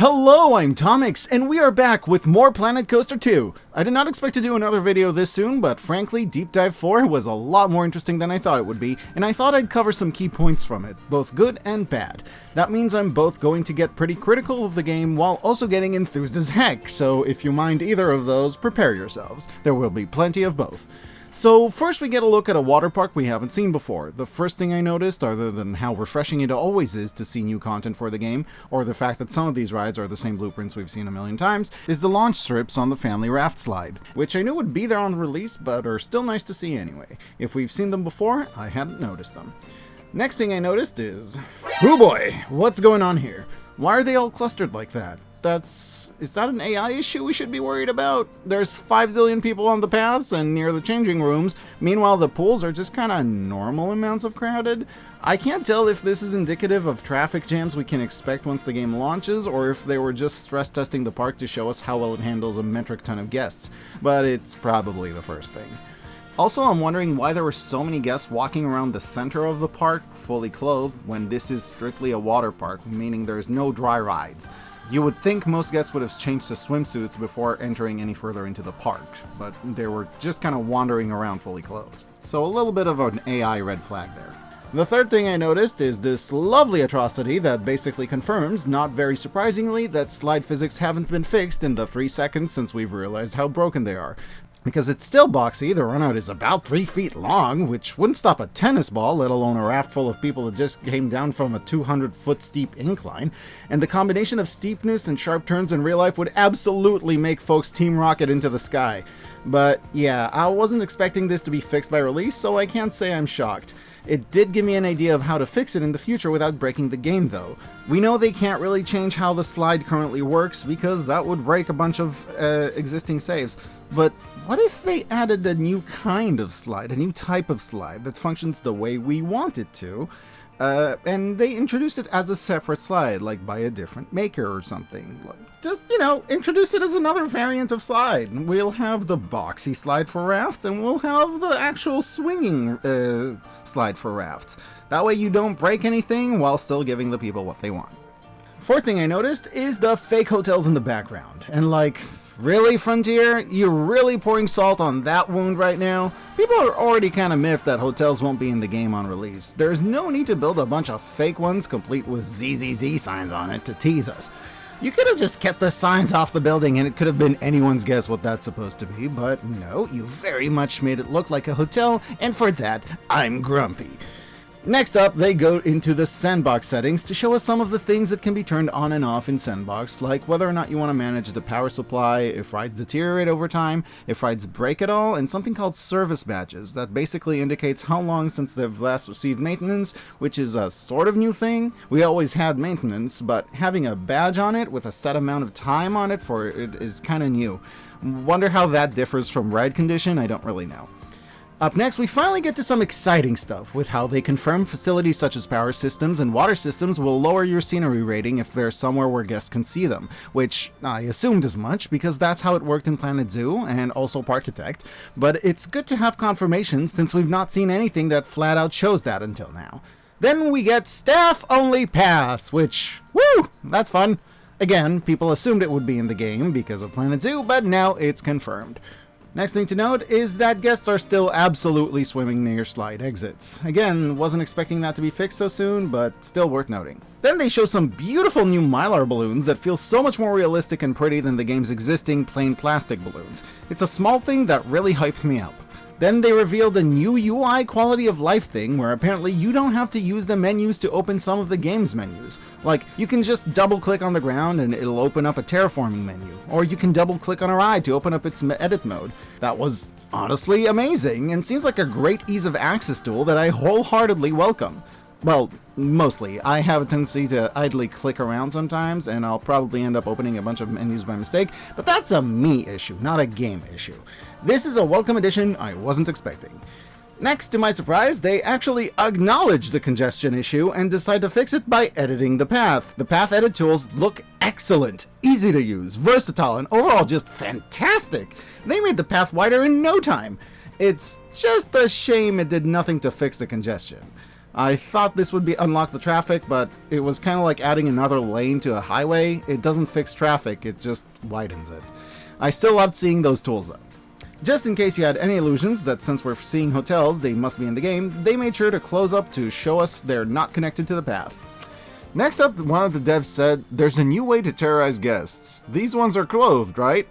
Hello, I'm Tomix, and we are back with more Planet Coaster 2. I did not expect to do another video this soon, but frankly, Deep Dive 4 was a lot more interesting than I thought it would be, and I thought I'd cover some key points from it, both good and bad. That means I'm both going to get pretty critical of the game while also getting enthused as heck, so if you mind either of those, prepare yourselves. There will be plenty of both. So first we get a look at a water park we haven't seen before. The first thing I noticed, other than how refreshing it always is to see new content for the game, or the fact that some of these rides are the same blueprints we've seen a million times, is the launch strips on the family raft slide, which I knew would be there on release, but are still nice to see anyway. If we've seen them before, I hadn't noticed them. Next thing I noticed is... oh boy, what's going on here? Why are they all clustered like that? Is that an AI issue we should be worried about? There's 5 zillion people on the paths and near the changing rooms. Meanwhile, the pools are just kind of normal amounts of crowded. I can't tell if this is indicative of traffic jams we can expect once the game launches, or if they were just stress testing the park to show us how well it handles a metric ton of guests. But it's probably the first thing. Also, I'm wondering why there were so many guests walking around the center of the park fully clothed when this is strictly a water park, meaning there's no dry rides. You would think most guests would have changed to swimsuits before entering any further into the park, but they were just kind of wandering around fully clothed. So a little bit of an AI red flag there. The third thing I noticed is this lovely atrocity that basically confirms, not very surprisingly, that slide physics haven't been fixed in the 3 seconds since we've realized how broken they are. Because it's still boxy, the runout is about 3 feet long, which wouldn't stop a tennis ball, let alone a raft full of people that just came down from a 200-foot steep incline, and the combination of steepness and sharp turns in real life would absolutely make folks team rocket into the sky. But yeah, I wasn't expecting this to be fixed by release, so I can't say I'm shocked. It did give me an idea of how to fix it in the future without breaking the game though. We know they can't really change how the slide currently works because that would break a bunch of existing saves, but what if they added a new kind of slide, a new type of slide that functions the way we want it to, and they introduced it as a separate slide, like by a different maker or something. Just, introduce it as another variant of slide. We'll have the boxy slide for rafts, and we'll have the actual swinging slide for rafts. That way you don't break anything while still giving the people what they want. Fourth thing I noticed is the fake hotels in the background, and really, Frontier? You're really pouring salt on that wound right now? People are already kind of miffed that hotels won't be in the game on release. There's no need to build a bunch of fake ones complete with ZZZ signs on it to tease us. You could have just kept the signs off the building and it could have been anyone's guess what that's supposed to be, but no, you very much made it look like a hotel, and for that, I'm grumpy. Next up, they go into the sandbox settings to show us some of the things that can be turned on and off in sandbox, like whether or not you want to manage the power supply, if rides deteriorate over time, if rides break at all, and something called service badges that basically indicates how long since they've last received maintenance, which is a sort of new thing. We always had maintenance, but having a badge on it with a set amount of time on it for it is kind of new. Wonder how that differs from ride condition, I don't really know. Up next, we finally get to some exciting stuff with how they confirm facilities such as power systems and water systems will lower your scenery rating if they're somewhere where guests can see them, which I assumed as much because that's how it worked in Planet Zoo and also Parkitect, but it's good to have confirmation since we've not seen anything that flat out shows that until now. Then we get staff-only paths, which, woo, that's fun. Again, people assumed it would be in the game because of Planet Zoo, but now it's confirmed. Next thing to note is that guests are still absolutely swimming near slide exits. Again, wasn't expecting that to be fixed so soon, but still worth noting. Then they show some beautiful new Mylar balloons that feel so much more realistic and pretty than the game's existing plain plastic balloons. It's a small thing that really hyped me up. Then they revealed a new UI quality of life thing where apparently you don't have to use the menus to open some of the game's menus. Like, you can just double click on the ground and it'll open up a terraforming menu, or you can double click on a ride to open up its edit mode. That was honestly amazing and seems like a great ease of access tool that I wholeheartedly welcome. Well, mostly. I have a tendency to idly click around sometimes, and I'll probably end up opening a bunch of menus by mistake, but that's a me issue, not a game issue. This is a welcome addition I wasn't expecting. Next, to my surprise, they actually acknowledge the congestion issue and decide to fix it by editing the path. The path edit tools look excellent, easy to use, versatile, and overall just fantastic. They made the path wider in no time. It's just a shame it did nothing to fix the congestion. I thought this would unlock the traffic, but it was kind of like adding another lane to a highway. It doesn't fix traffic, it just widens it. I still loved seeing those tools though. Just in case you had any illusions that since we're seeing hotels, they must be in the game, they made sure to close up to show us they're not connected to the path. Next up, one of the devs said, there's a new way to terrorize guests. These ones are clothed, right?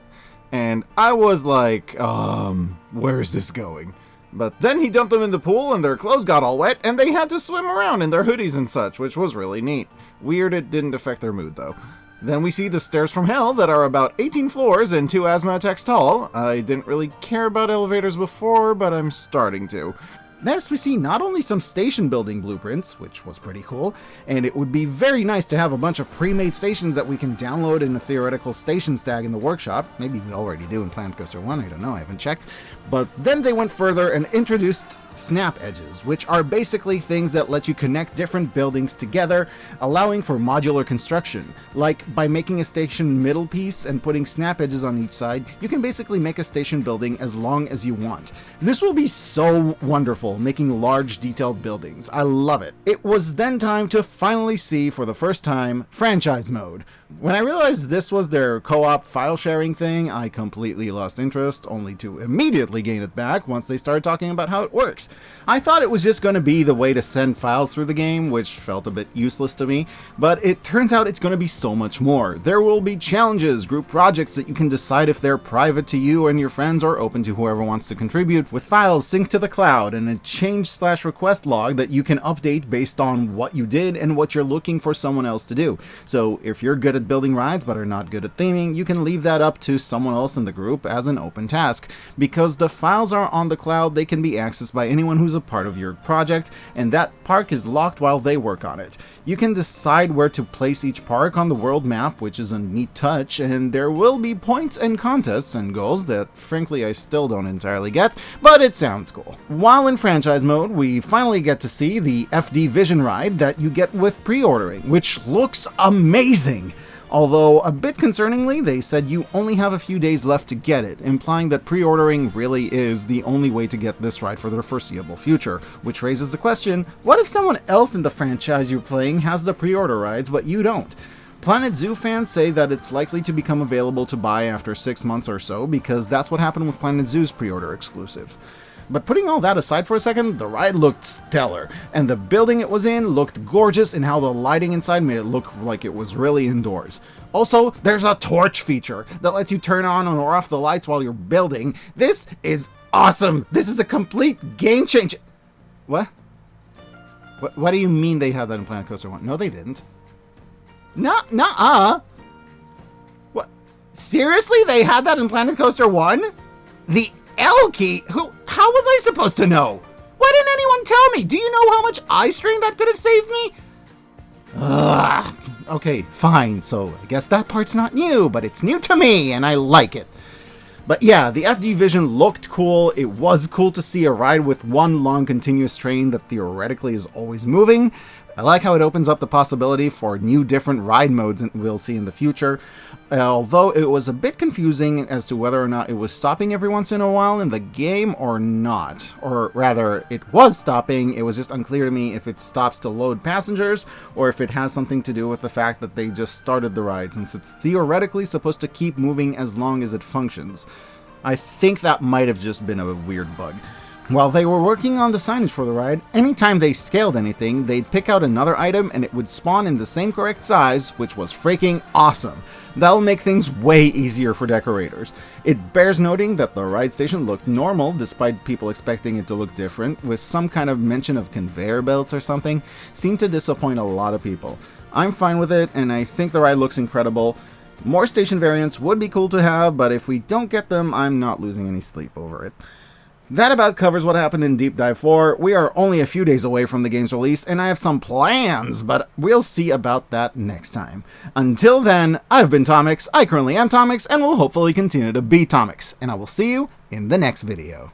And I was like, where is this going? But then he dumped them in the pool and their clothes got all wet and they had to swim around in their hoodies and such, which was really neat. Weird it didn't affect their mood though. Then we see the stairs from hell that are about 18 floors and 2 asthma attacks tall. I didn't really care about elevators before, but I'm starting to. Next, we see not only some station building blueprints, which was pretty cool, and it would be very nice to have a bunch of pre-made stations that we can download in a theoretical stations tag in the workshop. Maybe we already do in Planet Coaster 1, I don't know, I haven't checked. But then they went further and introduced snap edges, which are basically things that let you connect different buildings together, allowing for modular construction. Like, by making a station middle piece and putting snap edges on each side, you can basically make a station building as long as you want. This will be so wonderful, making large detailed buildings. I love it. It was then time to finally see, for the first time, franchise mode. When I realized this was their co-op file sharing thing, I completely lost interest, only to immediately gain it back once they started talking about how it works. I thought it was just going to be the way to send files through the game, which felt a bit useless to me, but it turns out it's going to be so much more. There will be challenges, group projects that you can decide if they're private to you and your friends or open to whoever wants to contribute, with files synced to the cloud and a change/request log that you can update based on what you did and what you're looking for someone else to do. So if you're good at building rides but are not good at theming, you can leave that up to someone else in the group as an open task. Because the files are on the cloud, they can be accessed by anyone who's a part of your project, and that park is locked while they work on it. You can decide where to place each park on the world map, which is a neat touch, and there will be points and contests and goals that frankly I still don't entirely get, but it sounds cool. While in franchise mode, we finally get to see the FD Vision ride that you get with pre-ordering, which looks amazing! Although, a bit concerningly, they said you only have a few days left to get it, implying that pre-ordering really is the only way to get this ride for the foreseeable future, which raises the question, what if someone else in the franchise you're playing has the pre-order rides but you don't? Planet Zoo fans say that it's likely to become available to buy after 6 months or so, because that's what happened with Planet Zoo's pre-order exclusive. But putting all that aside for a second, the ride looked stellar, and the building it was in looked gorgeous, and how the lighting inside made it look like it was really indoors. Also, there's a torch feature that lets you turn on or off the lights while you're building. This is awesome! This is a complete game changer! What? What do you mean they had that in Planet Coaster 1? No, they didn't. Nuh-uh! What? Seriously? They had that in Planet Coaster 1? The L key? How was I supposed to know? Why didn't anyone tell me? Do you know how much eye strain that could have saved me? Ugh. Okay, fine, so I guess that part's not new, but it's new to me, and I like it. But yeah, the FD Vision looked cool. It was cool to see a ride with one long continuous train that theoretically is always moving. I like how it opens up the possibility for new different ride modes we'll see in the future, although it was a bit confusing as to whether or not it was stopping every once in a while in the game or not. Or rather, it was stopping, it was just unclear to me if it stops to load passengers, or if it has something to do with the fact that they just started the ride, since it's theoretically supposed to keep moving as long as it functions. I think that might have just been a weird bug. While they were working on the signage for the ride, anytime they scaled anything, they'd pick out another item and it would spawn in the same correct size, which was freaking awesome. That'll make things way easier for decorators. It bears noting that the ride station looked normal, despite people expecting it to look different, with some kind of mention of conveyor belts or something. Seemed to disappoint a lot of people. I'm fine with it, and I think the ride looks incredible. More station variants would be cool to have, but if we don't get them, I'm not losing any sleep over it. That about covers what happened in Deep Dive 4. We are only a few days away from the game's release, and I have some plans, but we'll see about that next time. Until then, I've been Tomix, I currently am Tomix, and will hopefully continue to be Tomix, and I will see you in the next video.